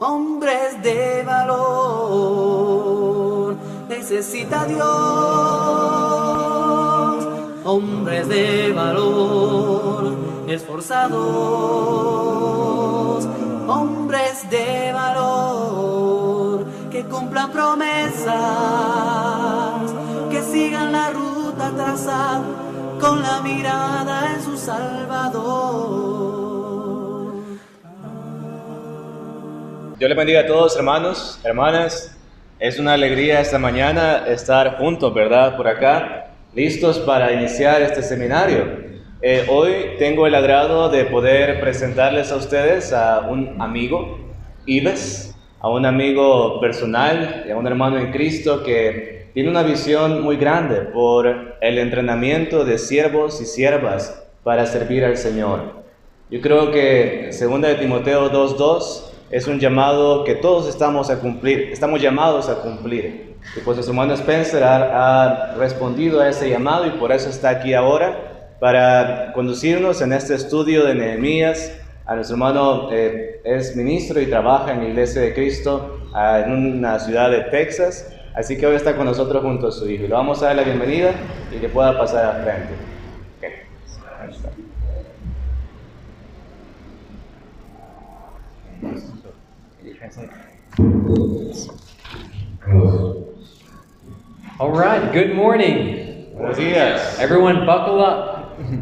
hombres de valor, necesita Dios, hombres de valor, esforzados, hombres de valor, que cumplan promesas, que sigan la ruta trazada con la mirada en su Salvador. Dios les bendiga a todos, hermanos, hermanas. Es una alegría esta mañana estar juntos, ¿verdad? Por acá, listos para iniciar este seminario. Hoy tengo el agrado de poder presentarles a ustedes a un amigo, Ives, a un amigo personal y a un hermano en Cristo que tiene una visión muy grande por el entrenamiento de siervos y siervas para servir al Señor. Yo creo que 2 de Timoteo 2:2 es un llamado que todos estamos llamados a cumplir. Y pues nuestro hermano Spencer ha respondido a ese llamado y por eso está aquí ahora para conducirnos en este estudio de Nehemías. A nuestro hermano es ministro y trabaja en la Iglesia de Cristo en una ciudad de Texas. Así que hoy está con nosotros junto a su hijo. Y le vamos a dar la bienvenida y que pueda pasar al frente. Okay. Ahí está. All right, good morning. Buenos días. Everyone buckle up.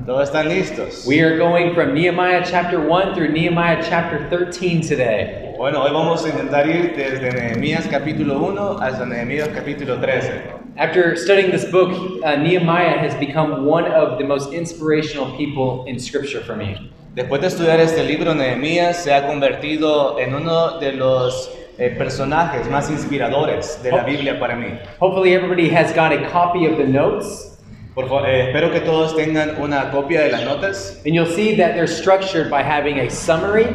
¿Todos están listos? We are going from Nehemiah chapter 1 through Nehemiah chapter 13 today. Bueno, hoy vamos a intentar ir desde Nehemías capítulo 1 hasta Nehemías capítulo 13. After studying this book, Nehemiah has become one of the most inspirational people in Scripture for me. Después de estudiar este libro, Nehemías se ha convertido en uno de los personajes más inspiradores de la Biblia para mí. Hopefully everybody has got a copy of the notes. Por favor, espero que todos tengan una copia de las notas. And you'll see that they're structured by having a summary,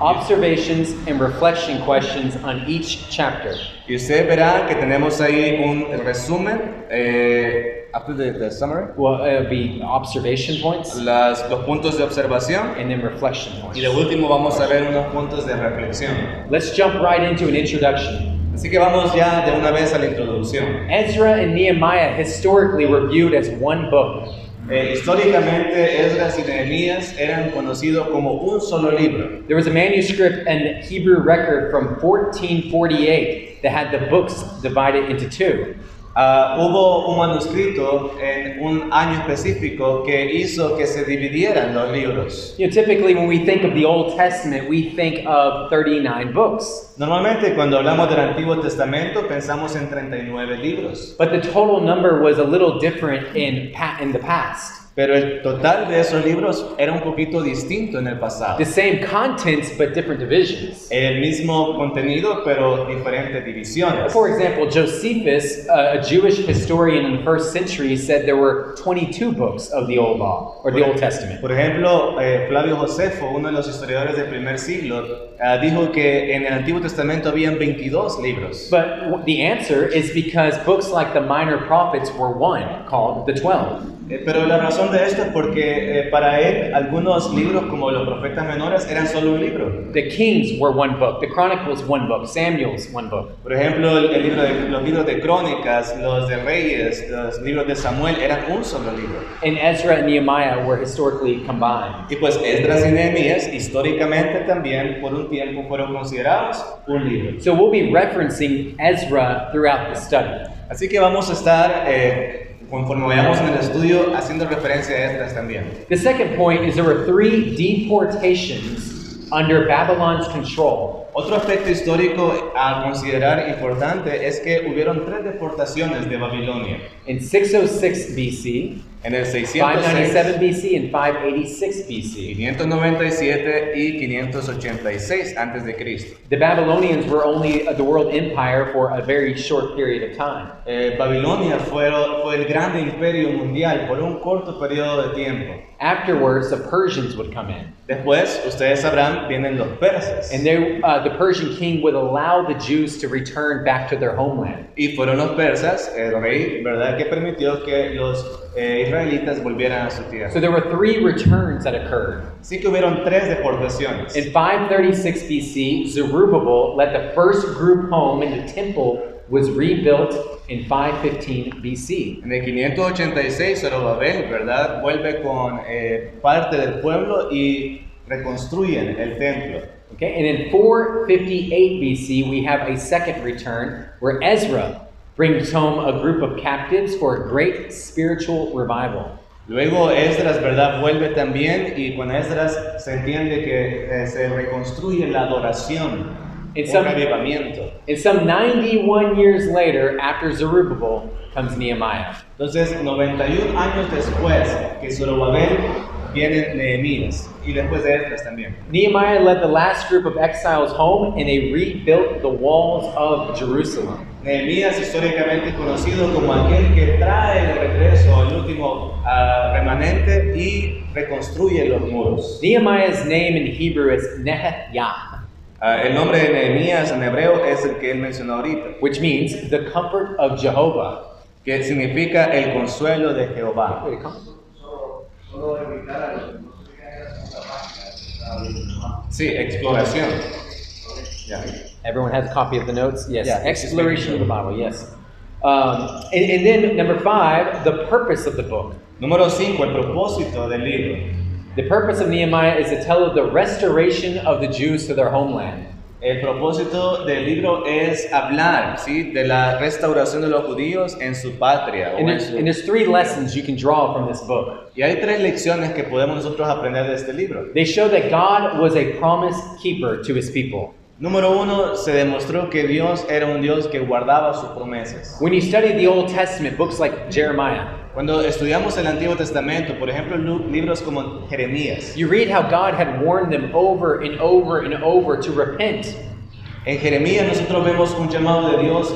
observations, and reflection questions on each chapter. Y usted verá que tenemos ahí un resumen, after the summary, Well, it'll be observation points los puntos de observación. and then reflection points. Y de último vamos a ver unos puntos de reflexión. Let's jump right into an introduction. Así que vamos ya de una vez a la introducción. Ezra and Nehemiah historically were viewed as one book. Históricamente, Esdras y Nehemías eran conocidos como un solo libro. There was a manuscript and Hebrew record from 1448 that had the books divided into two. Hubo un manuscrito en un año específico que hizo que se dividieran los libros. You know, typically when we think of the Old Testament, we think of 39 books. Normalmente cuando hablamos del Antiguo Testamento pensamos en 39 libros. But the total number was a little different in the past. Pero el total de esos libros era un poquito distinto en el pasado. The same contents, but different divisions. El mismo contenido, pero diferentes divisiones. For example, Josephus, a Jewish historian in the first century, said there were 22 books of the Old Law, or the Old Testament. Por ejemplo, Flavio Josefo, uno de los historiadores del primer siglo, dijo que en el Antiguo Testamento habían 22 libros. But the answer is because books like the Minor Prophets were one, called the 12. Pero la razón de esto es porque para él algunos libros como los profetas menores eran solo un libro. The Kings were one book, the Chronicles one book, Samuel's one book. Por ejemplo, los libros de Crónicas, los de Reyes, los libros de Samuel eran un solo libro. And Ezra and Nehemiah were historically combined. Y pues Esdras y Nehemías históricamente también por un tiempo fueron considerados un libro. So we'll be referencing Ezra throughout the study. Así que vamos a estar conforme vayamos en el estudio haciendo referencia a Esdras también. The second point is there were 3 deportations under Babylon's control. Otro aspecto histórico a considerar importante es que hubieron 3 deportaciones de Babilonia. In 606 BC, En el 597 606, BC, and 586 BC. 597 y 586 antes de Cristo. The Babylonians were only the world empire for a very short period of time. Babilonia fue el grande imperio mundial por un corto periodo de tiempo. Afterwards, the Persians would come in. Después, ustedes sabrán, vienen los persas. And the Persian king would allow the Jews to return back to their homeland. Y fueron los persas, el rey, ¿verdad?, que permitió que los israelitas volvieran a su tierra. So there were 3 returns that occurred. Así que hubieron 3 deportaciones. In 536 BC, Zerubbabel led the first group home, and the temple was rebuilt in 515 BC. En el 586, Zorobabel, ¿verdad?, vuelve con parte del pueblo y reconstruyen el templo. Okay, and in 458 BC, we have a second return where Ezra brings home a group of captives for a great spiritual revival. Luego Esdras, ¿verdad?, vuelve también, y con Esdras se entiende que se reconstruye la adoración, un avivamiento. And some 91 years later, after Zerubbabel, comes Nehemiah. Entonces, 91 años después que Zorobabel, viene Nehemías, y después de Esdras también. Nehemiah led the last group of exiles home, and they rebuilt the walls of Jerusalem. Nehemías, históricamente conocido como aquel que trae de regreso el último remanente y reconstruye los muros. Nehemiah's name in Hebrew is Nehemiah, El nombre de Nehemías en hebreo es el que él mencionó ahorita, which means the comfort of Jehovah. que significa el consuelo de Jehová. Sí, exploración. Yeah. Everyone has a copy of the notes? Yes. Yeah, Exploration of the Bible, yes. And then number 5, the purpose of the book. Número 5, el propósito del libro. The purpose of Nehemiah is to tell of the restoration of the Jews to their homeland. El propósito del libro es hablar, ¿sí?, de la restauración de los judíos en su patria. And there's 3 lessons you can draw from this book. Y hay 3 lecciones que podemos nosotros aprender de este libro. They show that God was a promise keeper to his people. Número 1, se demostró que Dios era un Dios que guardaba sus promesas. When you study the Old Testament, books like Jeremiah, Cuando estudiamos el Antiguo Testamento, por ejemplo, libros como Jeremías, you read how God had warned them over and over and over to repent. en Jeremías nosotros vemos un llamado de Dios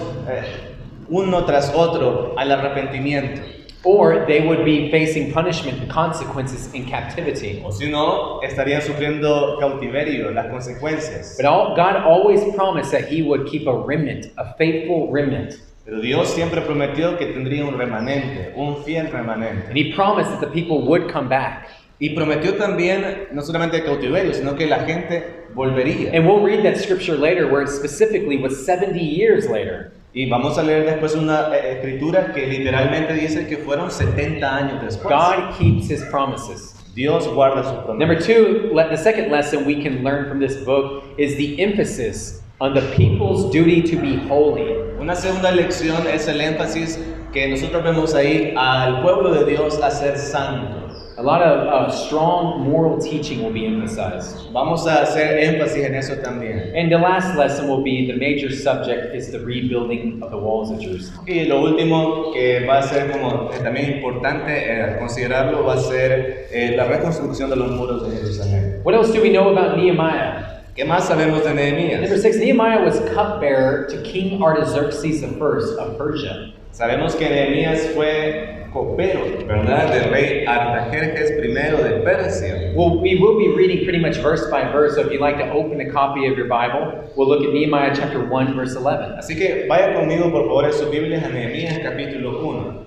uno tras otro al arrepentimiento. Or they would be facing punishment and consequences in captivity. O si no, estarían sufriendo cautiverio, las consecuencias. But God always promised that He would keep a remnant, a faithful remnant. Pero Dios siempre prometió que tendría un remanente, un fiel remanente. And He promised that the people would come back. Y prometió también, no solamente el cautiverio, sino que la gente volvería. And we'll read that scripture later where it specifically was 70 years later. Y vamos a leer después una escritura que literalmente dice que fueron 70 años después. God keeps His promises. Dios guarda sus promesas. Number 2, the second lesson we can learn from this book is the emphasis on the people's duty to be holy. Una segunda lección es el énfasis que nosotros vemos ahí al pueblo de Dios a ser santo. A lot of strong moral teaching will be emphasized. Vamos a hacer énfasis en eso también. And the last lesson will be the major subject is the rebuilding of the walls of Jerusalem. Y lo último que va a ser como también importante considerarlo va a ser la reconstrucción de los muros de Jerusalén. What else do we know about Nehemiah? ¿Qué más sabemos de Nehemías? Number 6, Nehemiah was cupbearer to King Artaxerxes I of Persia. Sabemos que Nehemías fue copero, ¿verdad?, del rey Artajerjes I de Persia. Well, we will be reading pretty much verse by verse, so if you'd like to open a copy of your Bible, we'll look at Nehemiah chapter 1, verse 11. Así que vaya conmigo, por favor, en sus Biblias a Nehemías capítulo 1.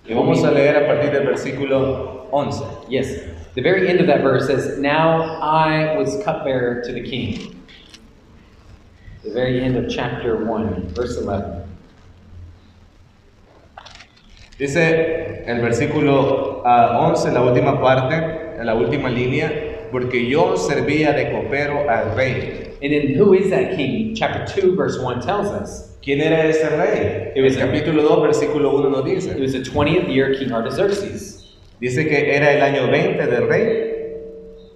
Y vamos a leer a partir del versículo 11. Yes, the very end of that verse says, "Now I was cupbearer to the king." The very end of chapter 1, verse 11. Dice el versículo 11, la última parte, la última línea, porque yo servía de copero al rey. And then who is that king? Chapter 2, verse 1 tells us. ¿Quién era ese rey? It was El capítulo 2, versículo 1 nos dice. It was the 20th year King Artaxerxes. Dice que era el año 20 del rey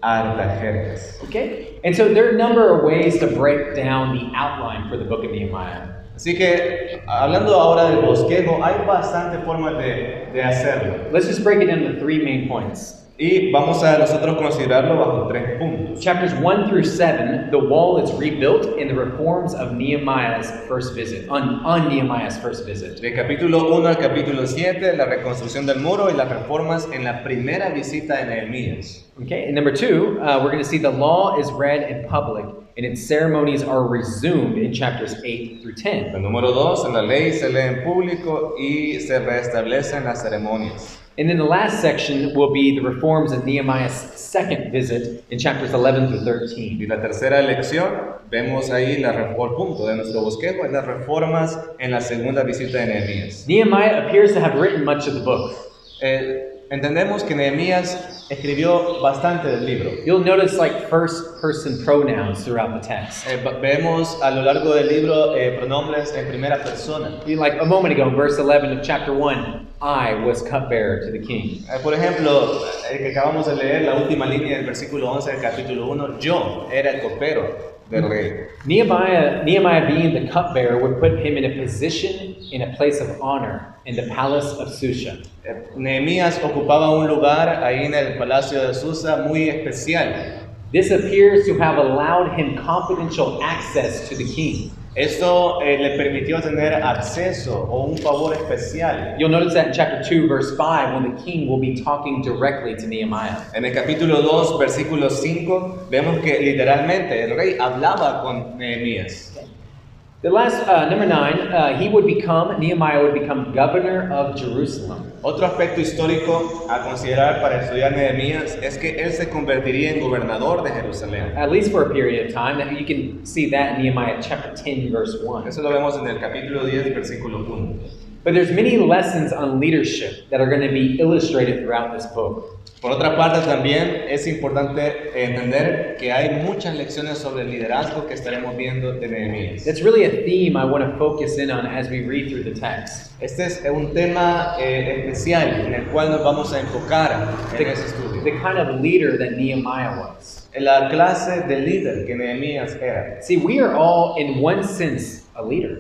Artajerjes. Okay? And so there are a number of ways to break down the outline for the book of Nehemiah. Así que, hablando ahora del bosquejo, hay bastante formas de hacerlo. Let's just break it down to 3 main points. Y vamos a nosotros considerarlo bajo 3 puntos. Chapters 1 through 7, the wall is rebuilt in the reforms of Nehemiah's first visit, on Nehemiah's first visit. De capítulo 1 al capítulo 7, la reconstrucción del muro y las reformas en la primera visita de Nehemías. Okay, and number 2, we're going to see the law is read in public and its ceremonies are resumed in chapters 8 through 10. El número 2, la ley se lee en público y se restablecen las ceremonias. And then the last section will be the reforms of Nehemiah's second visit in chapters 11 through 13. Y la tercera lección, vemos ahí el punto de nuestro bosquejo, es las reformas en la segunda visita de Nehemías. Nehemiah appears to have written much of the book. Entendemos que Nehemías escribió bastante del libro. You'll notice like first person pronouns throughout the text. Vemos a lo largo del libro pronombres en primera persona. Like a moment ago in verse 11 of chapter 1, I was cupbearer to the king. Por ejemplo, el que acabamos de leer, la última línea del versículo 11 del capítulo 1, yo era el copero del rey. Nehemiah being the cupbearer would put him in a position, in a place of honor in the palace of Susha. Nehemías ocupaba un lugar ahí en el palacio de Susa muy especial. This appears to have allowed him confidential access to the king. Esto le permitió tener acceso o un favor especial. You'll notice that in chapter 2, verse 5, when the king will be talking directly to Nehemiah. En el capítulo 2, versículo 5, vemos que literalmente el rey hablaba con Nehemías. The last, number 9, Nehemiah would become governor of Jerusalem. Otro aspecto histórico a considerar para estudiar Nehemías es que él se convertiría en gobernador de Jerusalén. At least for a period of time. You can see that in Nehemiah chapter 10, verse 1. Eso lo vemos en el capítulo 10, versículo 1. But there's many lessons on leadership that are going to be illustrated throughout this book. Por otra parte, también es importante entender que hay muchas lecciones sobre el liderazgo que estaremos viendo de Nehemías. That's really a theme I want to focus in on as we read through the text. Este es un tema especial en el cual nos vamos a enfocar en ese estudio. The kind of leader that Nehemiah was. La clase de líder que Nehemías era. See, we are all, in one sense, a leader.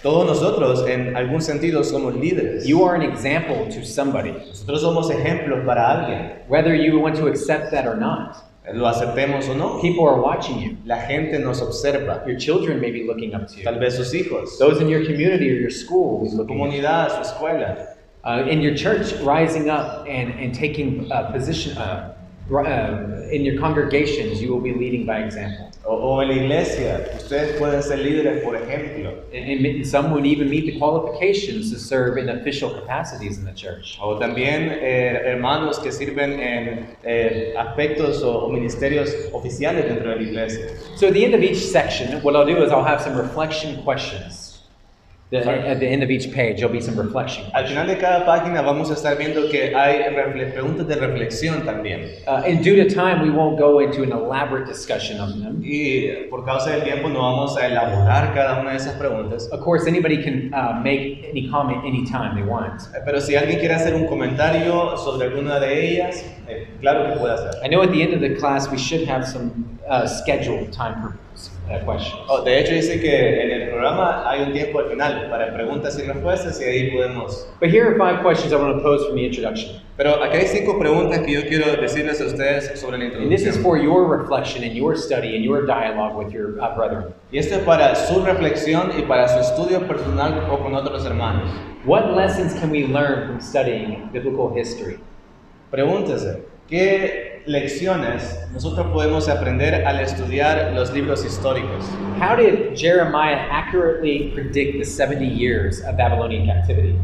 Todos nosotros, en algún sentido, somos líderes. You are an example to somebody. Nosotros somos ejemplos para alguien. Whether you want to accept that or not. Lo aceptemos o no. People are watching you. La gente nos observa. Your children may be looking up to you. Tal vez sus hijos. Those in your community or your school will be Su looking up. comunidad, su escuela. In your church, rising up and taking a position. In your congregations, you will be leading by example. O en la iglesia, ustedes pueden ser líderes, por ejemplo. And some would even meet the qualifications to serve in official capacities in the church. O también hermanos que sirven en aspectos o ministerios oficiales dentro de la iglesia. So at the end of each section, what I'll do is I'll have some reflection questions. At the end of each page, there'll be some reflection. Al final de cada página vamos a estar viendo que hay preguntas de reflexión también. And due to time, we won't go into an elaborate discussion of them. Y por causa del tiempo no vamos a elaborar cada una de esas preguntas. Of course, anybody can make any comment anytime they want. Pero si alguien quiere hacer un comentario sobre alguna de ellas, claro que puede hacer. I know at the end of the class we should have some scheduled time for questions. De hecho dice que en el programa hay un tiempo al final para preguntas y respuestas y ahí podemos. But here are 5 questions I want to pose from the introduction. Pero acá hay 5 preguntas que yo quiero decirles a ustedes sobre la And this is introducción. for your reflection and your study and your dialogue with your brethren. Y esto es para su reflexión y para su estudio personal o con otros hermanos. What lessons can we learn from studying biblical history? Pregúntese, ¿qué lecciones nosotros podemos aprender al estudiar los libros históricos? How did Jeremiah accurately predict the 70 years of Babylonian captivity?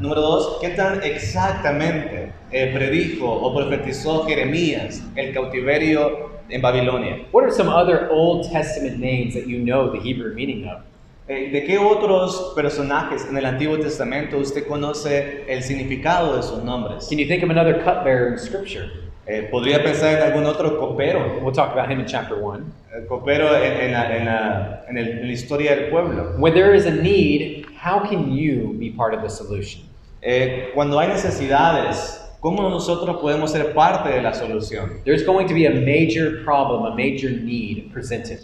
Número 2, ¿qué tan exactamente predijo o profetizó Jeremías el cautiverio en Babilonia? What are some other Old Testament names that you know the Hebrew meaning of? ¿De qué otros personajes en el Antiguo Testamento usted conoce el significado de sus nombres? Can you think of another cupbearer in Scripture? ¿Podría pensar en algún otro copero? We'll talk about him in chapter 1. Copero en la historia del pueblo. When there is a need, how can you be part of the solution? Cuando hay necesidades, ¿cómo nosotros podemos ser parte de la solución? There's going to be a major problem, a major need presented.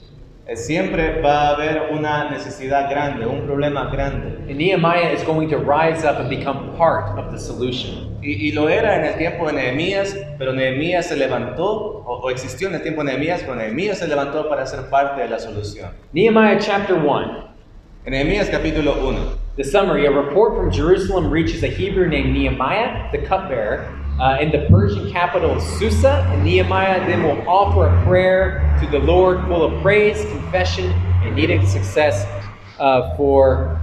siempre va a haber una necesidad grande, un problema grande. And Nehemiah is going to rise up and become part of the solution. Y lo era en el tiempo de Nehemías, pero Nehemías se levantó, o existió en el tiempo de Nehemías, pero Nehemías se levantó para ser parte de la solución. Nehemiah chapter 1. En Nehemías capítulo 1. The summary, a report from Jerusalem reaches a Hebrew named Nehemiah, the cupbearer, in the Persian capital of Susa, and Nehemiah then will offer a prayer to the Lord full of praise, confession, and needed success for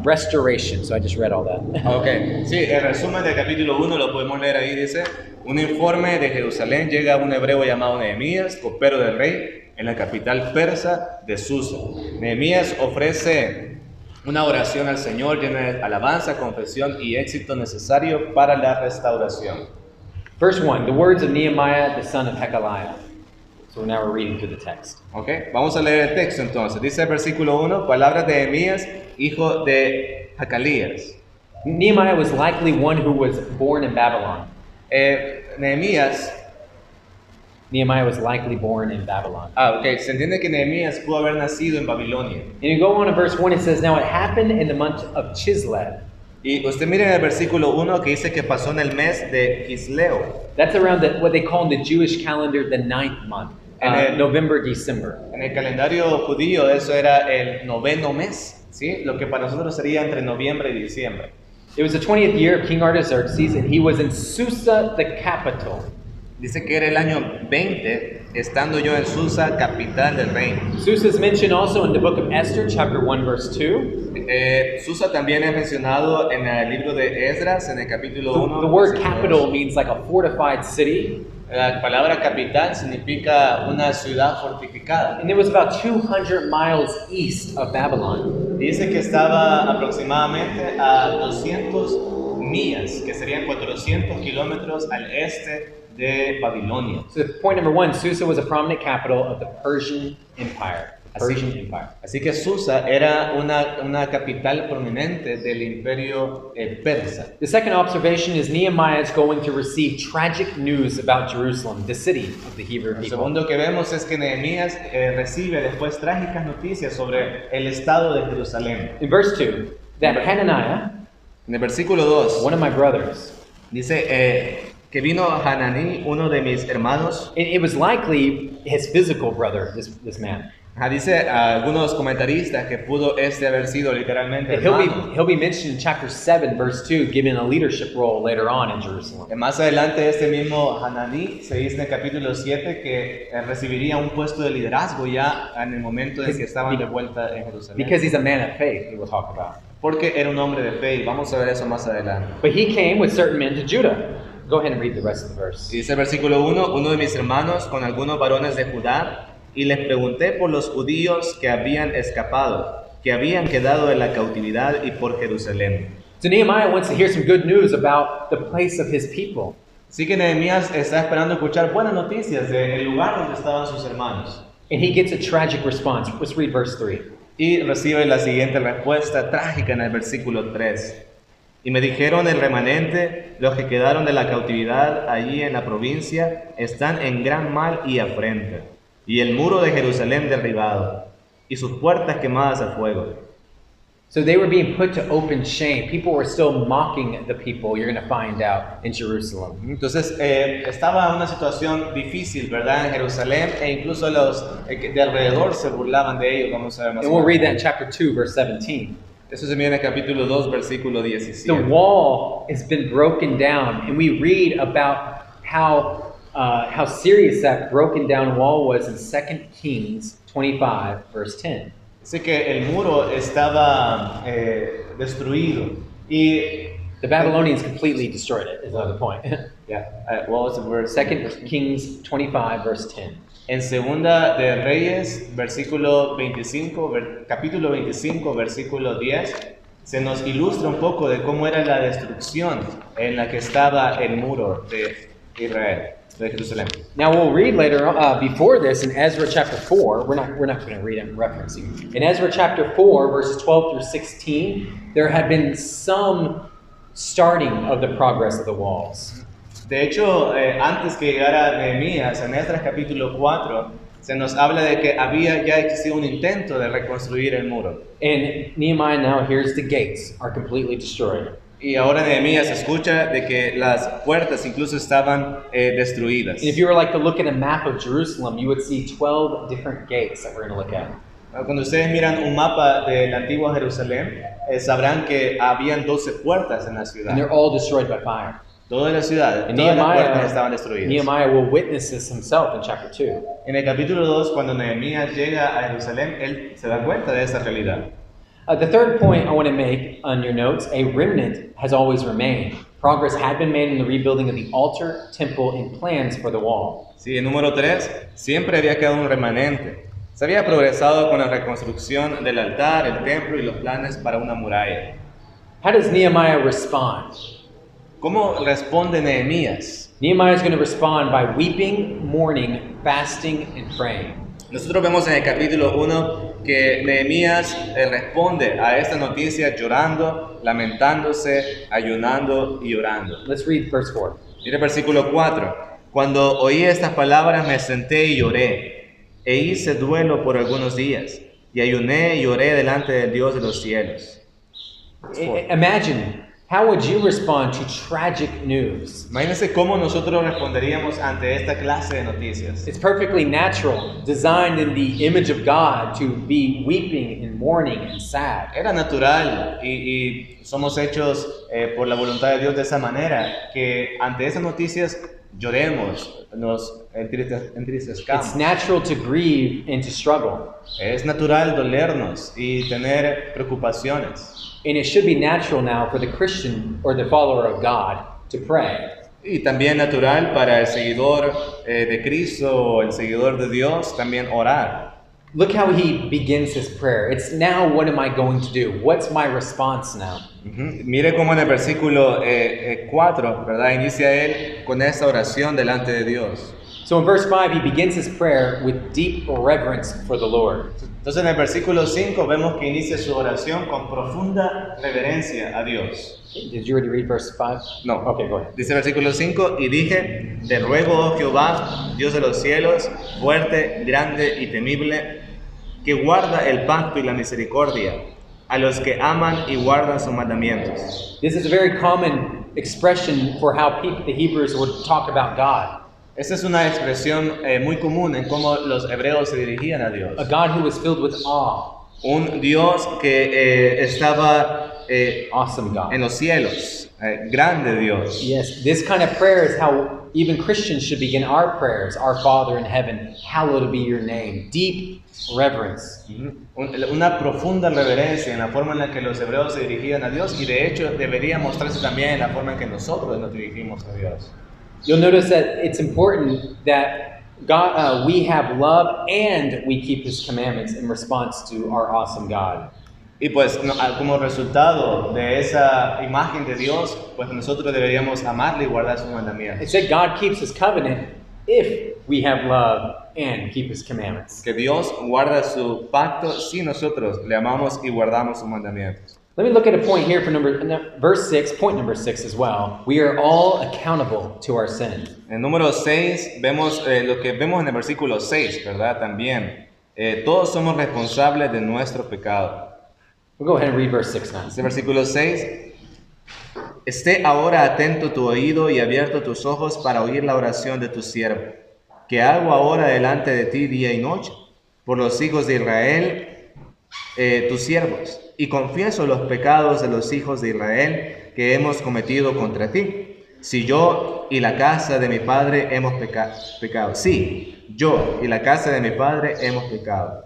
restoration. So I just read all that. Ok, sí, el resumen del capítulo 1 lo podemos leer ahí, dice: un informe de Jerusalén llega a un hebreo llamado Nehemías, copero del rey, en la capital persa de Susa. Nehemías ofrece una oración al Señor llena de alabanza, confesión y éxito necesario para la restauración. Verse 1, the words of Nehemiah, the son of Hekaliah. So now we're reading through the text. Ok, vamos a leer el texto entonces. Dice el versículo 1, palabras de Nehemías, hijo de Hacalías. Nehemiah was likely one who was born in Babylon. Nehemiah was likely born in Babylon. Ok, se entiende que Nehemías pudo haber nacido en Babilonia. And you go on to verse 1, it says, now it happened in the month of Chislev. Y usted mire en el versículo 1 que dice que pasó en el mes de Kisleo. That's around what they call in the Jewish calendar the 9th month, November, December. En el calendario judío eso era el 9º mes, ¿sí? Lo que para nosotros sería entre noviembre y diciembre. It was the 20th year of King Artaxerxes, and he was in Susa, the capital. Dice que era el año 20, estando yo en Susa, capital del reino. Susa is mentioned also in the book of Esther, chapter 1, verse 2. Susa también es mencionado en el libro de Esdras, en el capítulo 1. The word capital means like a fortified city. La palabra capital significa una ciudad fortificada. And it was about 200 miles east of Babylon. Dice que estaba aproximadamente a 200 millas, que serían 400 kilómetros al este de Babilonia. So point number 1, Susa was a prominent capital of the Persian Empire. Así que Susa era una capital prominente del imperio persa. The second observation is Nehemiah is going to receive tragic news about Jerusalem, the city of the Hebrew Lo people. segundo que vemos es que Nehemías recibe después trágicas noticias sobre el estado de Jerusalén. In verse 2, that Hananiah, En el versículo 2 one of my brothers, dice que vino Hananí, uno de mis hermanos. it was likely his physical brother, this man. Dice algunos comentaristas que pudo haber sido literalmente hermano. He'll be mentioned in chapter 7, verse 2, given a leadership role later on in Jerusalem. Más adelante este mismo Hananí se dice en el capítulo 7 que recibiría un puesto de liderazgo ya en el momento en que estaban de vuelta en Jerusalén. Because he's a man of faith, we will talk about. Porque era un hombre de fe y vamos a ver eso más adelante. But he came with certain men to Judah. Go ahead and read the rest of the verse. Dice el versículo 1, uno de mis hermanos con algunos varones de Judá, y les pregunté por los judíos que habían escapado, que habían quedado de la cautividad y por Jerusalén. So Nehemiah wants to hear some good news about the place of his people. Así que Nehemías está esperando escuchar buenas noticias del lugar donde estaban sus hermanos. And he gets a tragic response. Let's read verse 3. Y recibe la siguiente respuesta trágica en el versículo 3. Y me dijeron el remanente, los que quedaron de la cautividad allí en la provincia, están en gran mal y afrenta, y el muro de Jerusalén derribado, y sus puertas quemadas a fuego. So they were being put to open shame. People were still mocking the people, you're going to find out, in Jerusalem. Entonces estaba una situación difícil, ¿verdad? En Jerusalén, e incluso los de alrededor se burlaban de ellos. Vamos a ver más. And we'll read that in chapter 2, verse 17. Eso se mira en el capítulo 2, versículo 17. The wall has been broken down, and we read about how serious that broken down wall was in 2 Kings 25, verse 10. Dice que el muro estaba destruido y the Babylonians completely destroyed it, is another point. Yeah. What was the verse? 2 Kings 25, verse 10. En Segunda de Reyes, versículo 25, capítulo 25, versículo 10, se nos ilustra un poco de cómo era la destrucción en la que estaba el muro de Israel, de Jerusalén. Now we'll read later before this in Ezra chapter 4. We're not going to read it and referencing. In Ezra chapter 4, verses 12 through 16, there had been some starting of the progress of the walls. De hecho, antes que llegara Nehemías, en Esdras capítulo 4, se nos habla de que había ya existido un intento de reconstruir el muro. And Nehemiah now hears the gates are completely destroyed. Y ahora Nehemías escucha de que las puertas incluso estaban destruidas. And if you were like to look at a map of Jerusalem, you would see 12 different gates that we're going to look at. Cuando ustedes miran un mapa del antiguo Jerusalén, sabrán que habían 12 puertas en la ciudad. And they're all destroyed by fire. Toda la ciudad, And todas las puertas estaban destruidas. Nehemiah will witness this himself in chapter 2. En el capítulo 2, cuando Nehemías llega a Jerusalén, él se da cuenta de esa realidad. The third point I want to make on your notes, a remnant has always remained. Progress had been made in the rebuilding of the altar, temple, and plans for the wall. Sí, el número 3, siempre había quedado un remanente. Se había progresado con la reconstrucción del altar, el templo y los planes para una muralla. How does Nehemiah respond? ¿Cómo responde Nehemías? Nehemiah is going to respond by weeping, mourning, fasting, and praying. Nosotros vemos en el capítulo 1 que Nehemías responde a esta noticia llorando, lamentándose, ayunando y orando. Let's read verse 4. Mira el versículo 4. Cuando oí estas palabras me senté y lloré, e hice duelo por algunos días, y ayuné y oré delante del Dios de los cielos. Imagine, how would you respond to tragic news? Imagínense cómo nosotros responderíamos ante esta clase de noticias. It's perfectly natural, designed in the image of God, to be weeping and mourning and sad. Era natural y somos hechos por la voluntad de Dios de esa manera, que ante esas noticias lloremos, nos entristezcamos. It's natural to grieve and to struggle. Es natural dolernos y tener preocupaciones. And it should be natural now for the Christian or the follower of God to pray. Y también natural para el seguidor de Cristo o el seguidor de Dios también orar. Look how he begins his prayer. It's now, what am I going to do? What's my response now? Mire cómo en el versículo 4, ¿verdad? Inicia él con esta oración delante de Dios. So in verse 5, he begins his prayer with deep reverence for the Lord. Entonces en el versículo 5 vemos que inicia su oración con profunda reverencia a Dios. Did you already read verse 5? No. Okay, go ahead. Dice el versículo 5, y dije, te ruego, oh Jehová, Dios de los cielos, fuerte, grande y temible, que guarda el pacto y la misericordia a los que aman y guardan sus mandamientos. This is a very common expression for how the Hebrews would talk about God. Esta es una expresión muy común en cómo los hebreos se dirigían a Dios. A God who was filled with awe. Un Dios que estaba Awesome God. en los cielos, grande Dios. Yes, this kind of prayer is how even Christians should begin our prayers. Our Father in heaven, hallowed be your name. Deep reverence. Una profunda reverencia en la forma en la que los hebreos se dirigían a Dios y de hecho debería mostrarse también en la forma en que nosotros nos dirigimos a Dios. You'll notice that it's important that God, we have love and we keep His commandments in response to our awesome God. Y pues como resultado de esa imagen de Dios, pues nosotros deberíamos amarle y guardar sus mandamientos. It said God keeps His covenant if we have love and keep His commandments. Que Dios guarda su pacto si nosotros le amamos y guardamos sus mandamientos. Let me look at a point here for verse 6, point number 6 as well. We are all accountable to our sin. En número 6 vemos lo que vemos en el versículo 6, ¿verdad? También. Todos somos responsables de nuestro pecado. We'll go ahead and read verse 6 now. Este versículo 6. Esté ahora atento tu oído y abierto tus ojos para oír la oración de tu siervo, que hago ahora delante de ti día y noche, por los hijos de Israel, tus siervos, y confieso los pecados de los hijos de Israel que hemos cometido contra ti. Si yo y la casa de mi padre hemos pecado. Sí, yo y la casa de mi padre hemos pecado.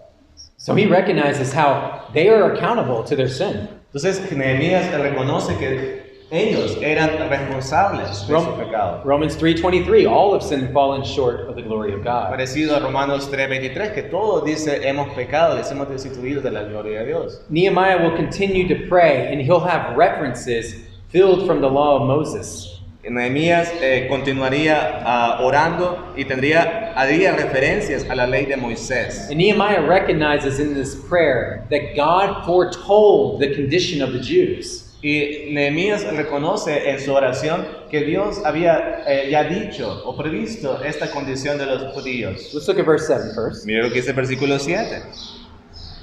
So he recognizes how they are accountable to their sin. Entonces Nehemías reconoce que ellos eran responsables de su pecado. Romans 3:23, all have sinned and fallen short of the glory of God. Parecido a Romanos 3:23, que todos dice hemos pecado, les hemos destituido de la gloria de Dios. Nehemiah will continue to pray and he'll have references filled from the law of Moses. Nehemías continuaría orando y haría referencias a la ley de Moisés. And Nehemiah recognizes in this prayer that God foretold the condition of the Jews. Y Nehemías reconoce en su oración que Dios había ya dicho o previsto esta condición de los judíos. Let's look at verse 7 first. Mira lo que dice el versículo 7.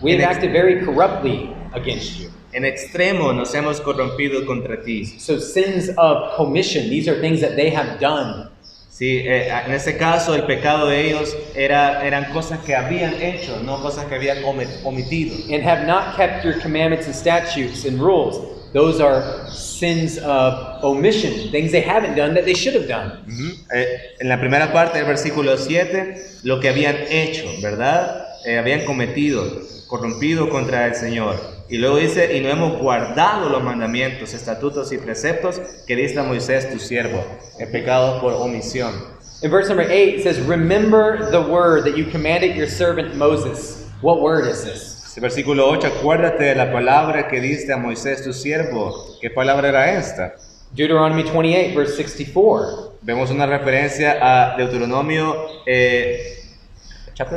We have acted very corruptly against you. En extremo nos hemos corrompido contra ti. So sins of commission, these are things that they have done. Sí, en este caso el pecado de ellos eran cosas que habían hecho, no cosas que habían omitido. And have not kept your commandments and statutes and rules. Those are sins of omission, things they haven't done that they should have done. En la primera parte del versículo 7, lo que habían hecho, ¿verdad? Habían cometido, corrompido contra el Señor. Y luego dice, y no hemos guardado los mandamientos, estatutos y preceptos que diste a Moisés tu siervo, pecados por omisión. In verse number 8 it says, remember the word that you commanded your servant Moses. What word is this? Versículo 8, acuérdate de la palabra que diste a Moisés tu siervo. ¿Qué palabra era esta? Deuteronomy 28 verse 64. Vemos una referencia a Deuteronomio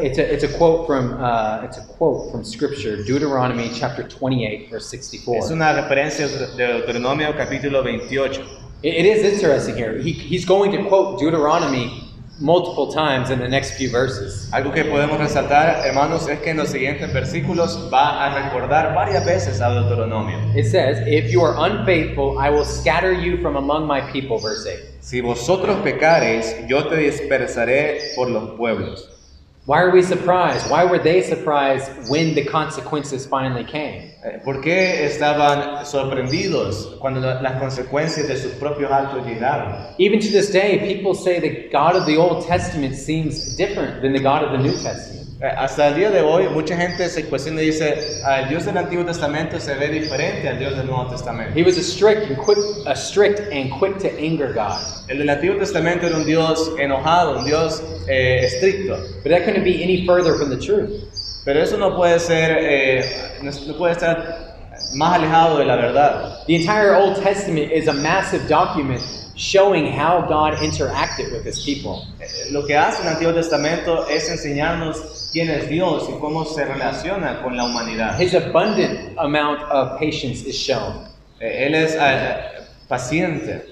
It's a quote from Scripture, Deuteronomy chapter 28 verse 64. Es una referencia de Deuteronomio capítulo 28. It is interesting here. He's going to quote Deuteronomy multiple times in the next few verses. Algo que podemos resaltar, hermanos, es que en los siguientes versículos va a recordar varias veces a Deuteronomio. It says, if you are unfaithful, I will scatter you from among my people, verse 8. Si vosotros pecareis, yo te dispersaré por los pueblos. Why are we surprised? Why were they surprised when the consequences finally came? ¿Por qué estaban sorprendidos cuando las consecuencias de sus propios actos llegaron? Even to this day, people say the God of the Old Testament seems different than the God of the New Testament. Hasta el día de hoy, mucha gente se cuestiona y dice, el Dios del Antiguo Testamento se ve diferente al Dios del Nuevo Testamento. He was a strict and quick to anger God. El del Antiguo Testamento era un Dios enojado, un Dios estricto. But that couldn't be any further from the truth. Pero eso no puede ser, no puede estar más alejado de la verdad. The entire Old Testament is a massive document showing how God interacted with his people. Lo que hace el Antiguo Testamento es enseñarnos quién es Dios y cómo se relaciona con la humanidad. His abundant amount of patience is shown. Él es paciente.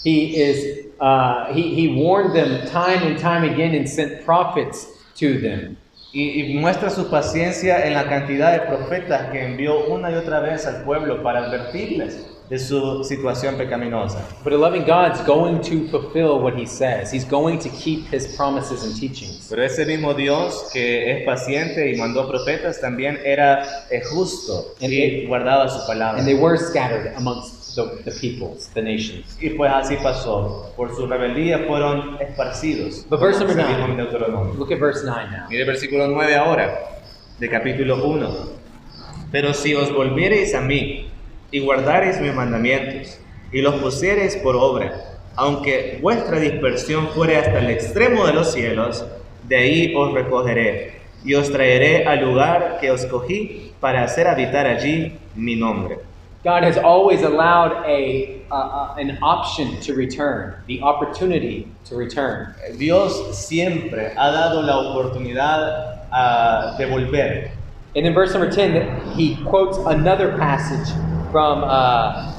He warned them time and time again and sent prophets to them. Y muestra su paciencia en la cantidad de profetas que envió una y otra vez al pueblo para advertirles de su situación pecaminosa. But a loving God's going to fulfill what he says. He's going to keep his promises and teachings. Pero ese mismo Dios que es paciente y mandó profetas también era justo y guardaba su palabra. And they were scattered amongst the peoples, the nations. Y pues así pasó. Por su rebeldía fueron esparcidos. But verse number Se dijo en 9. Deuteronomio. Look at verse 9 now. Mire el versículo 9 ahora, de capítulo 1. Pero si os volviereis a mí y guardareis mis mandamientos y los pusiereis por obra, aunque vuestra dispersión fuere hasta el extremo de los cielos, de ahí os recogeré y os traeré al lugar que os cogí para hacer habitar allí mi nombre. God has always allowed an option to return, the opportunity to return. Dios siempre ha dado la oportunidad de volver. And in verse number 10, he quotes another passage from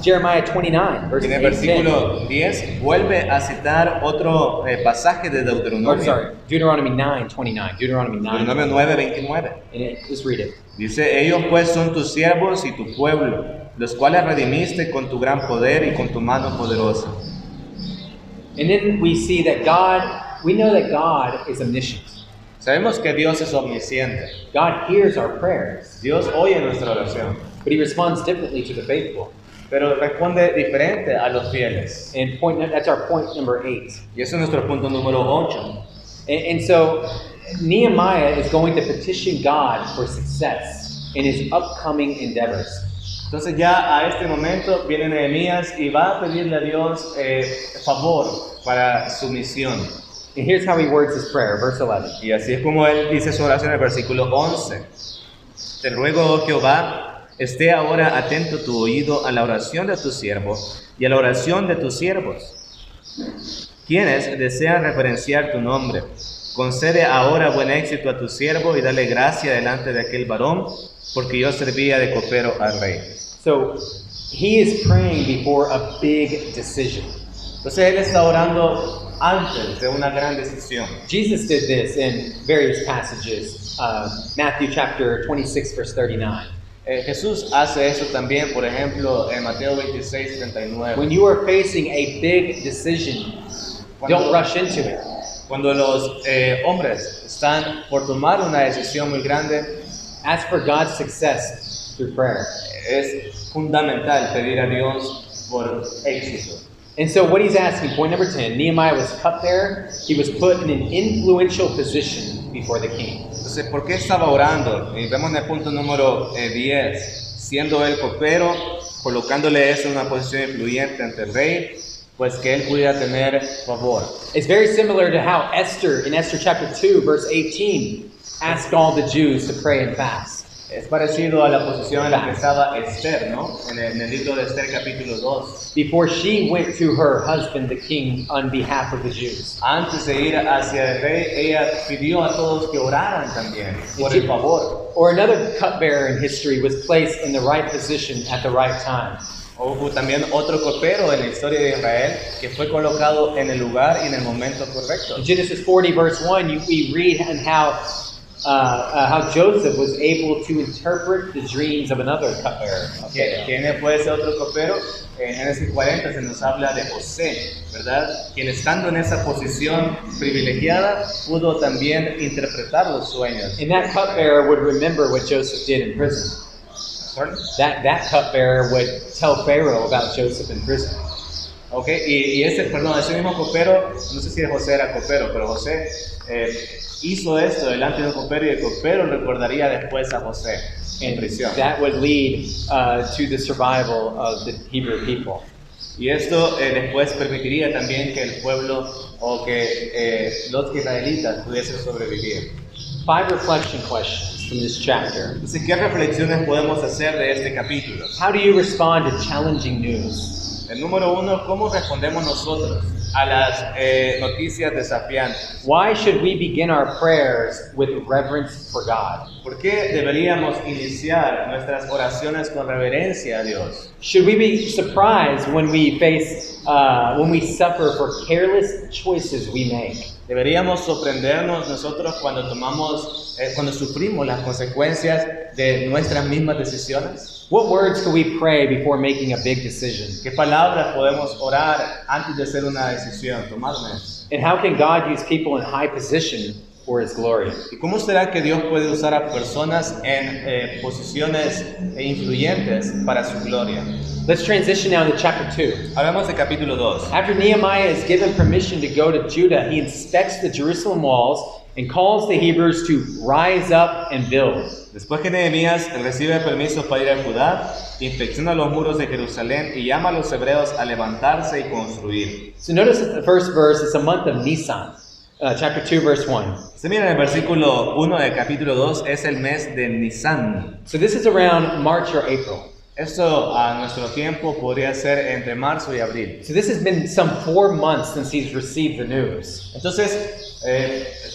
Jeremiah 29, verses En el 8 and 10. versículo 10 vuelve a citar otro pasaje de Deuteronomio. Deuteronomy 9:29. Deuteronomy 9. Deuteronomio 9:29. Let's read it. Dice, ellos pues son tus siervos y tu pueblo, los cuales redimiste con tu gran poder y con tu mano poderosa. And then we see that we know that God is omniscient. Sabemos que Dios es omnisciente. God hears our prayers, Dios oye nuestra oración, but he responds differently to the faithful. pero responde diferente a los fieles. And that's our point number 8. Y ese es nuestro punto número 8. And so Nehemiah is going to petition God for success in his upcoming endeavors. Entonces ya a este momento viene Nehemías y va a pedirle a Dios favor para su misión. And here's how he words his prayer, verse 11. Y así es como él dice su oración en el versículo 11. Te ruego, oh Jehová, esté ahora atento tu oído a la oración de tu siervo y a la oración de tus siervos, quienes desean reverenciar tu nombre. Concede ahora buen éxito a tu siervo y dale gracia delante de aquel varón, porque yo servía de copero al rey. So he is praying before a big decision. Entonces él está orando antes de una gran decisión. Jesus did this in various passages. Matthew chapter 26, verse 39. Jesús hace eso también, por ejemplo, en Mateo 26, 39. When you are facing a big decision, don't rush into it. Cuando los hombres están por tomar una decisión muy grande, Ask for God's success through prayer. es fundamental pedir a Dios por éxito. And so what he's asking, point number 10, Nehemiah was cupbearer. He was put in an influential position before the king. Entonces, ¿por qué estaba orando? Y vemos en el punto número 10, siendo él copero, colocándole eso en una posición influyente ante el rey, pues que él pudiera tener favor. It's very similar to how Esther, in Esther chapter 2, verse 18, asked all the Jews to pray and fast. Es parecido a la posición en la que estaba Esther, ¿no? En el libro de Esther capítulo 2. Before she went to her husband, the king, on behalf of the Jews. Antes de ir hacia el rey, ella pidió a todos que oraran también por el favor. Or another cupbearer in history was placed in the right position at the right time. Hubo también otro copero en la historia de Israel que fue colocado en el lugar y en el momento correcto. In Genesis 40, verse 1, we read on how Joseph was able to interpret the dreams of another cupbearer. ¿Quién fue ese otro copero? En Génesis 40 se nos habla de José, ¿verdad? Quien estando en esa posición privilegiada pudo también interpretar los sueños. And that cupbearer would remember what Joseph did in prison. Pardon? That cupbearer would tell Pharaoh about Joseph in prison. Okay, ese mismo copero, no sé si José era copero, pero José hizo esto delante de un copero y el copero recordaría después a José en prisión. That would lead to the survival of the Hebrew people. Y esto después permitiría también que el pueblo o que los israelitas pudiesen sobrevivir. 5 reflection questions from this chapter. Entonces, ¿qué reflexiones podemos hacer de este capítulo? How do you respond to challenging news? El número 1, ¿cómo respondemos nosotros a las noticias desafiantes? Why should we begin our prayers with reverence for God? ¿Por qué deberíamos iniciar nuestras oraciones con reverencia a Dios? Should we be surprised when we suffer for careless choices we make? Deberíamos sorprendernos nosotros cuando sufrimos las consecuencias de nuestras mismas decisiones. What words can we pray before making a big decision? ¿Qué palabras podemos orar antes de hacer una decisión, tomar una decisión? And how can God use people in high position for His glory? ¿Y cómo será que Dios puede usar a personas en posiciones influyentes para su gloria? Let's transition now to chapter 2. Hablamos de capítulo 2. After Nehemiah is given permission to go to Judah, he inspects the Jerusalem walls and calls the Hebrews to rise up and build. Después que Nehemías recibe permiso para ir a Judá, inspecciona los muros de Jerusalén y llama a los hebreos a levantarse y construir. So notice that the first verse is a month of Nisan. Chapter 2, verse 1. Se mira en el versículo 1 del capítulo 2, es el mes de Nisan. So this is around March or April. Esto a nuestro tiempo podría ser entre marzo y abril. So this has been some 4 months since he's received the news. Entonces,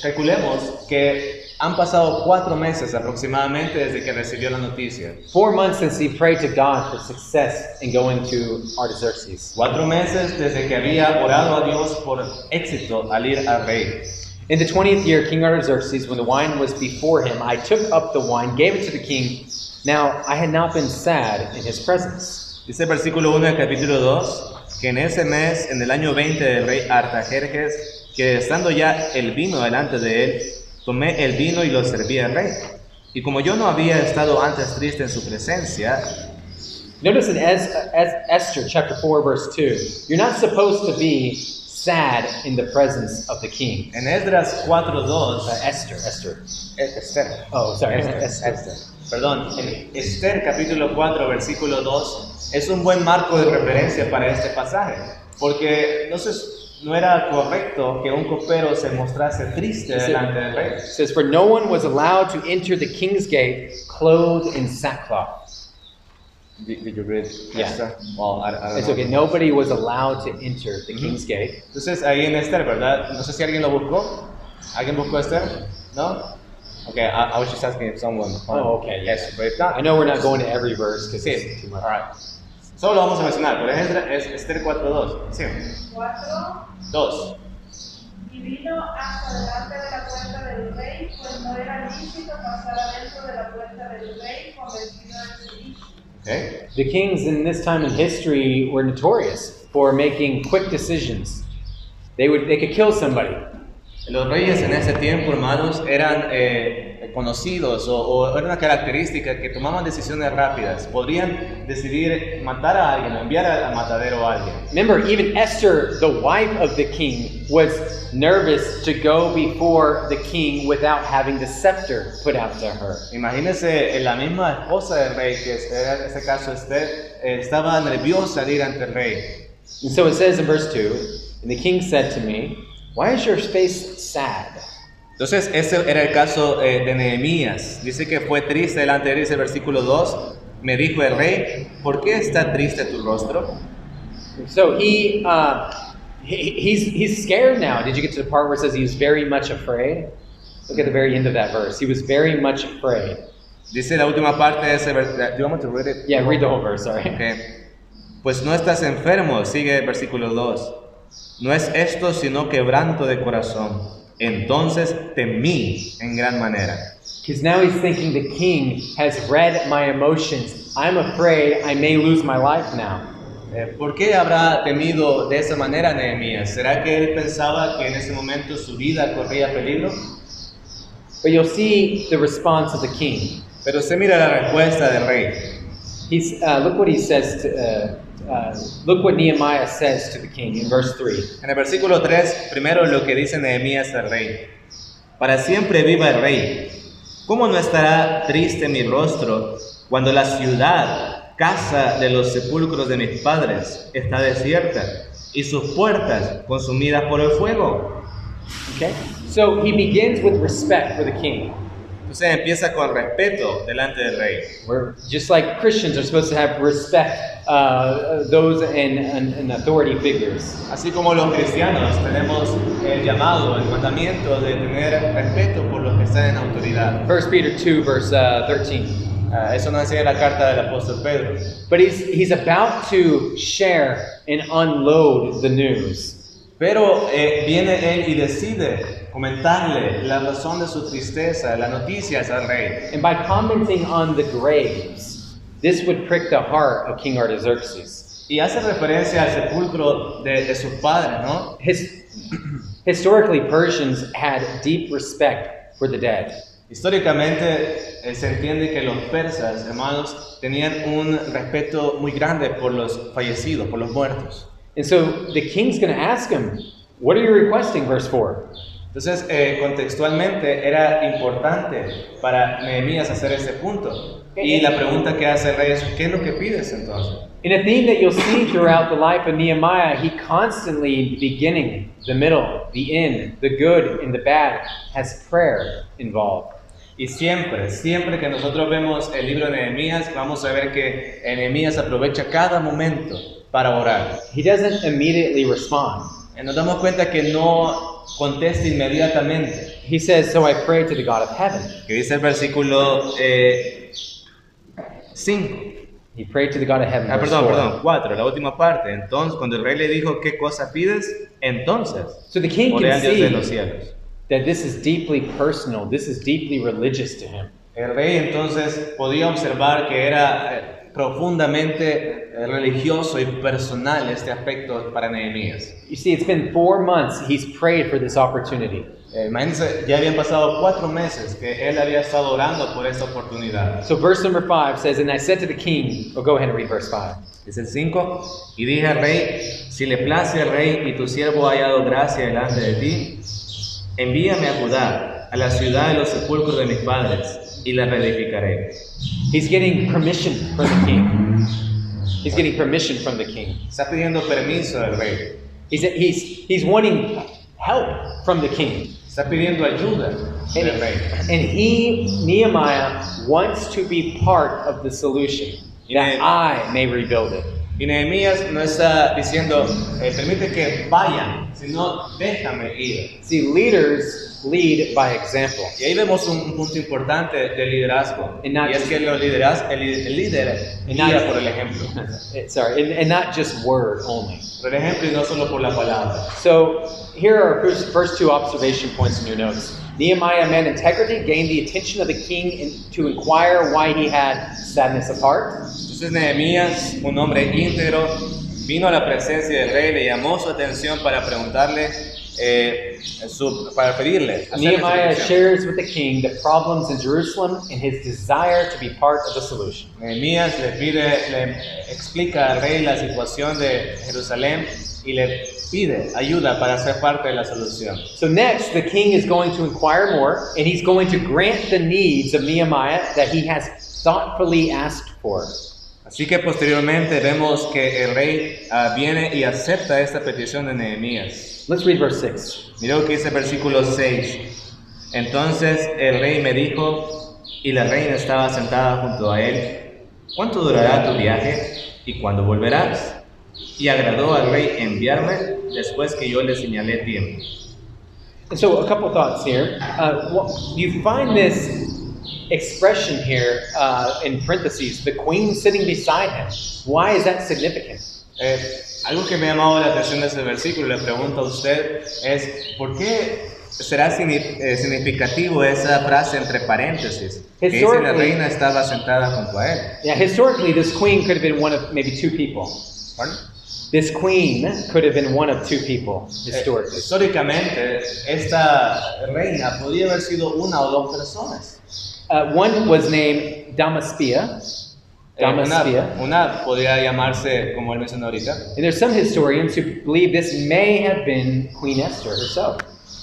calculemos que han pasado 4 meses aproximadamente desde que recibió la noticia. 4 months since he prayed to God for success in going to Artaxerxes. 4 meses desde que había orado a Dios por éxito al ir al rey. In the 20th year, King Artaxerxes, when the wine was before him, I took up the wine, gave it to the king. Now I had not been sad in his presence. Dice el versículo 1 del capítulo 2, que en ese mes, en el año 20 del rey Artajerjes, que estando ya el vino delante de él, tomé el vino y lo serví al rey. Y como yo no había estado antes triste en su presencia. Notice in Esther chapter 4 verse 2, you're not supposed to be sad in the presence of the king. En Esdras 4:2, Esther. Esther. Oh, sorry. Esther. Perdón, en Esther capítulo 4 versículo 2 es un buen marco de referencia para este pasaje, porque no era correcto que un copero se mostrase triste delante del rey. It says, for no one was allowed to enter the king's gate clothed in sackcloth. Did you read? Yeah. Well, I don't It's know. okay. Nobody was allowed to enter the king's gate. Entonces ahí en Esther, ¿verdad? No sé si alguien lo buscó. ¿Alguien buscó Esther? ¿No? Okay, I was just asking if someone. Oh, okay. Yes, but if not, I know we're not going to every verse because sí. it's too much. All right. Solo lo vamos a mencionar, pero es Esther 4:2. Sí. 4. 2. Y vino hasta delante de la puerta del rey, pues no era lícito pasar adentro de la puerta del rey con vestido de servicio. Okay. The kings in this time in history were notorious for making quick decisions. They could kill somebody. Los reyes en ese tiempo, hermanos, eran conocidos o era una característica que tomaban decisiones rápidas. Podrían decidir matar a alguien o enviar al matadero a alguien. Remember, even Esther, the wife of the king, was nervous to go before the king without having the scepter put out to her. Imagínense, la misma esposa del rey, que era en este caso Esther, estaba nerviosa de ir ante el rey. And so it says in verse 2, and the king said to me, "Why is your face sad?" Entonces, ese era el caso de Nehemías. Dice que fue triste delante de él, dice el versículo 2. Me dijo el rey, ¿por qué está triste tu rostro? So he's scared now. Did you get to the part where it says he was very much afraid? Look at the very end of that verse. He was very much afraid. Dice la última parte de ese versículo. Do you want me to read it? Yeah, read the whole verse, sorry. Okay. Pues no estás enfermo, sigue el versículo 2. No es esto sino quebranto de corazón. Entonces temí en gran manera. Because now he's thinking the king has read my emotions. I'm afraid I may lose my life now. ¿Por qué habrá temido de esa manera Nehemías? ¿Será que él pensaba que en ese momento su vida corría peligro? But you'll see the response of the king. Pero usted mira la respuesta del rey. Look what he says. Look what Nehemiah says to the king in verse 3. En el versículo 3, primero lo que dice Nehemías al rey. Para siempre viva el rey. ¿Cómo no estará triste mi rostro cuando la ciudad, casa de los sepulcros de mis padres, está desierta y sus puertas consumidas por el fuego? Okay? So he begins with respect for the king. Entonces empieza con respeto delante del rey. We're just like Christians are supposed to have respect those in authority figures. Así como los cristianos tenemos el llamado, el mandamiento de tener respeto por los que están en autoridad. 1 Peter 2 verse 13. Eso nos enseña la carta del apóstol Pedro. But he's about to share and unload the news. Pero viene él y decide comentarle la razón de su tristeza, las noticias al rey. And by commenting on the graves, this would prick the heart of King Artaxerxes. Y hace referencia al sepulcro de sus padres, ¿no? Historically, Persians had deep respect for the dead. Históricamente se entiende que los persas, hermanos, tenían un respeto muy grande por los fallecidos, por los muertos. And so the king's going to ask him, "What are you requesting?" Verse 4. Entonces, contextualmente era importante para Nehemías hacer ese punto. Y la pregunta que hace el rey es, ¿qué es lo que pides entonces? In a theme that you'll see throughout the life of Nehemiah, he constantly, the beginning, the middle, the end, the good and the bad, has prayer involved. Y siempre que nosotros vemos el libro de Nehemías, vamos a ver que Nehemías aprovecha cada momento para orar. He doesn't immediately respond. Nos damos cuenta que no contesta inmediatamente. He says, "So I prayed to the God of heaven." Que dice el versículo 5. He prayed to the God of heaven. verse Perdón, 4. 4, la última parte. Entonces, cuando el rey le dijo, ¿qué cosa pides? Entonces, So the king oré can al Dios de los see cielos. that this is deeply personal. This is deeply religious to him. El rey entonces podía observar que era profundamente religioso y personal este aspecto para Nehemías. You see, it's been 4 months he's prayed for this opportunity. Imagínense, ya habían pasado 4 meses que él había estado orando por esta oportunidad. So verse number 5 says, "And I said to the king," go ahead and read verse 5. Es el 5. Y dije al rey, si le place al rey y tu siervo ha hallado gracia delante de ti, envíame a Judá, a la ciudad de los sepulcros de mis padres, y la reedificaré. He's getting permission from the king. He's getting permission from the king. Está pidiendo permiso del rey. He's wanting help from the king. Está pidiendo ayuda del rey. And Nehemiah, wants to be part of the solution, that I may rebuild it. Y Nehemías no está diciendo, permite que vayan, sino déjame ir. See, leaders lead by example. Y ahí vemos un punto importante del liderazgo. And not Y es just- que el líder And guía not- por el ejemplo. And not just word only. Por el ejemplo y no solo por la palabra. So here are our first two observation points in your notes. Nehemiah, a man of integrity, gained the attention of the king to inquire why he had sadness of heart. Entonces Nehemías, un hombre íntegro, vino a la presencia del rey, le llamó su atención para preguntarle, para pedirle. hacerle su Nehemiah petición. shares with the king the problems in Jerusalem and his desire to be part of the solution. Nehemías le explica al rey la situación de Jerusalén y le pide ayuda para ser parte de la solución. So next, the king is going to inquire more, and he's going to grant the needs of Nehemiah that he has thoughtfully asked for. Así que posteriormente vemos que el rey viene y acepta esta petición de Nehemías. Let's read verse 6. Mira lo que dice el versículo 6. Entonces el rey me dijo, y la reina estaba sentada junto a él, ¿cuánto durará tu viaje y cuándo volverás? Y agradó al rey enviarme después que yo le señalé tiempo. And so a couple thoughts here. You find this expression here in parentheses, the queen sitting beside him. Why is that significant? Algo que me ha llamado la atención de ese versículo, le pregunto a usted, es ¿por qué será significativo esa frase entre paréntesis? Que dice la reina estaba sentada junto a él. Yeah, historically, this queen could have been one of maybe two people. ¿Pardon? This queen could have been one of two people, historically. Históricamente, esta reina podía haber sido una o dos personas. One was named Damaspia. Una podría llamarse, como él mencionó ahorita. And there's some historians who believe this may have been Queen Esther herself.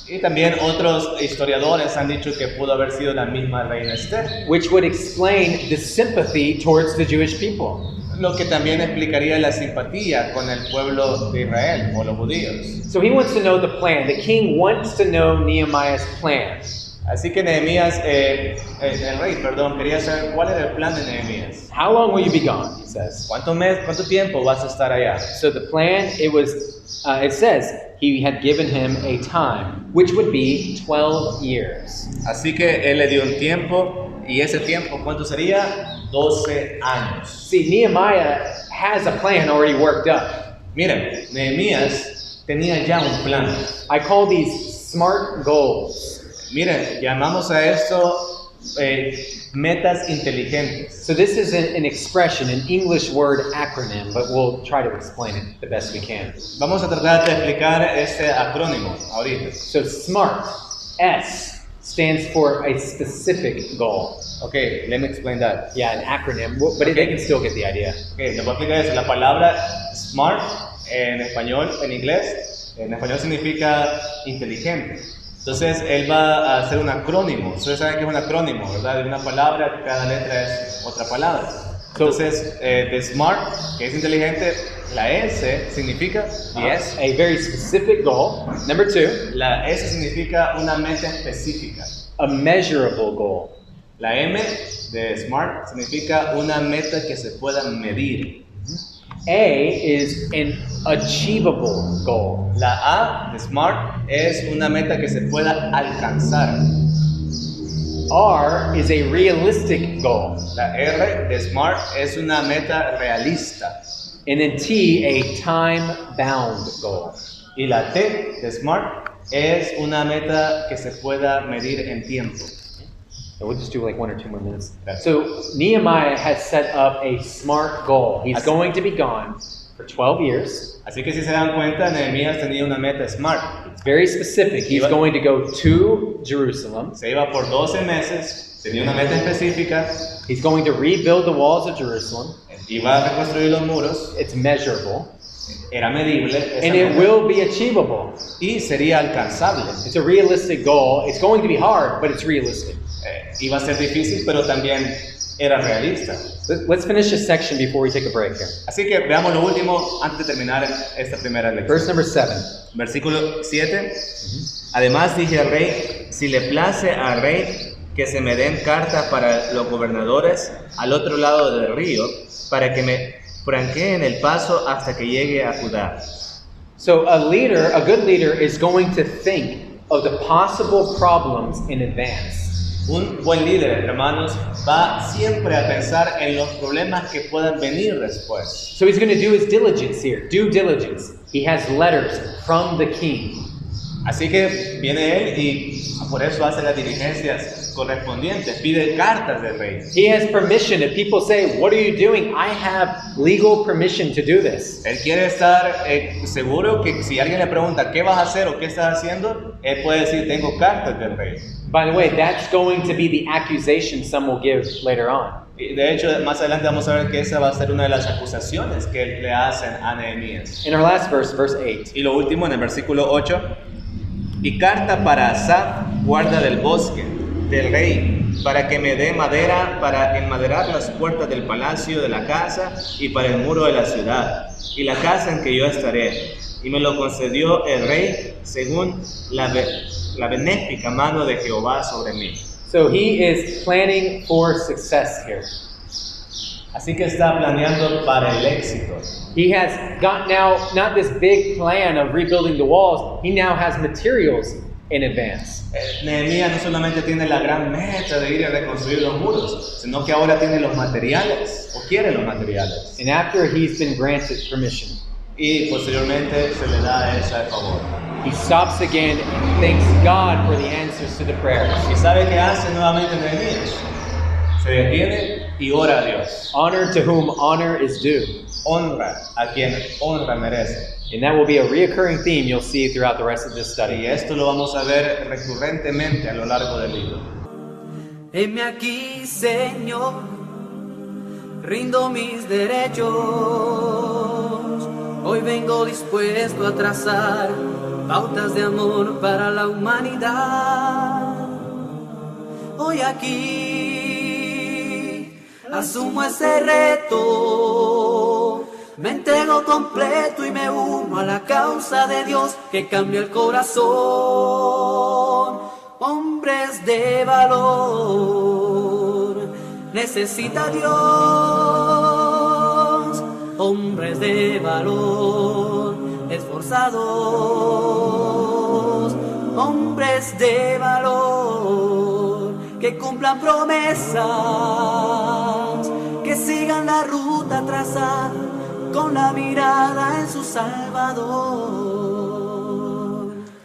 Y también otros historiadores han dicho que pudo haber sido la misma reina Esther. Which would explain the sympathy towards the Jewish people. Lo que también explicaría la simpatía con el pueblo de Israel o los judíos. So he wants to know the plan. The king wants to know Nehemiah's plan. Así que Nehemías, el rey, quería saber cuál era el plan de Nehemías. How long will you be gone? He says. ¿Cuánto tiempo vas a estar allá? So the plan, it says he had given him a time, which would be 12 years. Así que él le dio un tiempo, y ese tiempo, ¿cuánto sería? 12 años. See, Nehemiah has a plan already worked up. Miren, Nehemías tenía ya un plan. I call these SMART goals. Miren, llamamos a esto metas inteligentes. So this is an expression, an English word acronym, but we'll try to explain it the best we can. Vamos a tratar de explicar este acrónimo ahorita. So SMART, S, stands for a specific goal. Okay, let me explain that. Yeah, an acronym, but they can still get the idea. Okay, le voy a explicar eso. La palabra SMART en español, en inglés, en español significa inteligente. Entonces, él va a hacer un acrónimo. Ustedes saben que es un acrónimo, ¿verdad? De una palabra, cada letra es otra palabra. Entonces, de SMART, que es inteligente, la S significa yes. A very specific goal. Number 2. La S significa una meta específica. A measurable goal. La M de SMART significa una meta que se pueda medir. A is an achievable goal. La A de SMART es una meta que se pueda alcanzar. R is a realistic goal. La R de SMART es una meta realista. And then T, a time-bound goal. Y la T de SMART es una meta que se pueda medir en tiempo. So we'll just do like 1 or 2 more minutes. That's So Nehemiah has set up a SMART goal. He's going to be gone for 12 years. Así que si se dan cuenta, Nehemías tenía una meta SMART. It's very specific. He's going to go to Jerusalem. Se iba por 12 meses, tenía una meta específica, He's going to rebuild the walls of Jerusalem. iba a reconstruir los muros, It's measurable. era medible esa And it meta, will be achievable. y sería alcanzable. It's a realistic goal. It's going to be hard, but it's realistic. Iba a ser difícil, pero también era realista. Let's finish this section before we take a break here. Así que veamos lo último antes de terminar esta primera lección. Verse number 7. Versículo 7. Además dije al rey, si le place al rey que se me den cartas para los gobernadores al otro lado del río, para que me franqueen el paso hasta que llegue a Judá. So a good leader is going to think of the possible problems in advance. Un buen líder, hermanos, va siempre a pensar en los problemas que puedan venir después. So he's going to do his diligence here, due diligence. He has letters from the king. Así que viene él y por eso hace las diligencias correspondientes, pide cartas del rey. He has permission. If people say, "What are you doing?" I have legal permission to do this. Él quiere estar seguro que si alguien le pregunta qué vas a hacer o qué estás haciendo, él puede decir, tengo cartas del rey. By the way, that's going to be the accusation some will give later on. Y de hecho, más adelante vamos a ver que esa va a ser una de las acusaciones que le hacen a Nehemías. In our last verse, verse 8. Y lo último, en el versículo 8, y carta para Asaf, guarda del bosque, del rey, para que me dé madera para enmaderar las puertas del palacio de la casa y para el muro de la ciudad, y la casa en que yo estaré. Y me lo concedió el rey según la benéfica mano de Jehová sobre mí. So he is planning for success here. Así que está planeando para el éxito. He has got now not this big plan of rebuilding the walls, he now has materials in advance. Nehemías no solamente tiene la gran meta de ir a reconstruir los muros, sino que ahora tiene los materiales, o quiere los materiales. And after he's been granted permission, Y posteriormente se le da esa de favor. he stops again and thanks God for the answers to the prayers. ¿Y sabe qué hace nuevamente Nehemías? Se detiene y ora a Dios. Honor to whom honor is due. Honra a quien honra merece. And that will be a reoccurring theme you'll see throughout the rest of this Y study. esto lo vamos a ver recurrentemente a lo largo del libro. Heme aquí, Señor, rindo mis derechos. Hoy vengo dispuesto a trazar pautas de amor para la humanidad. Hoy aquí asumo ese reto. Me entrego completo y me uno a la causa de Dios que cambia el corazón. Hombres de valor, necesita Dios. Hombres de valor, esforzados. Hombres de valor, que cumplan promesas, que sigan la ruta trazada con la mirada en su Salvador.